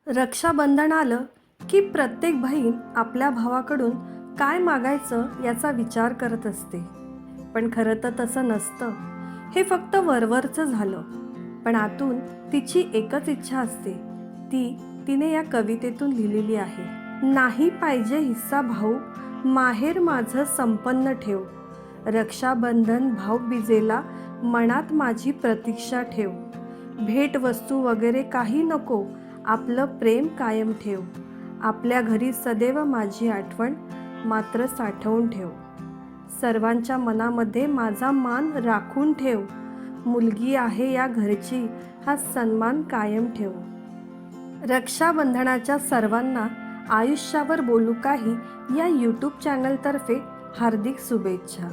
रक्षाबंधन आलं की प्रत्येक बहीण आपल्या भावाकडून काय मागायचं याचा विचार करत असते. पण खरं तर तसं नसतं. हे फक्त वरवरचं झालं. पण आतून तिची एकच इच्छा असते. तिने या कवितेतून लिहिलेली आहे. नाही पाहिजे हिस्सा भाऊ, माहेर माझं संपन्न ठेव. रक्षाबंधन भाऊबीजेला मनात माझी प्रतीक्षा ठेव. भेट वस्तू वगैरे काही नको, आपलं प्रेम कायम ठेव. आपल्या घरी सदैव माझी आठवण मात्र साठवून ठेव. सर्वांच्या मनामध्ये माझा मान राखून ठेव. मुलगी आहे या घरची हा सन्मान कायम ठेव. रक्षाबंधनाच्या सर्वांना आयुष्यावर बोलू काही या यूट्यूब चॅनलतर्फे हार्दिक शुभेच्छा.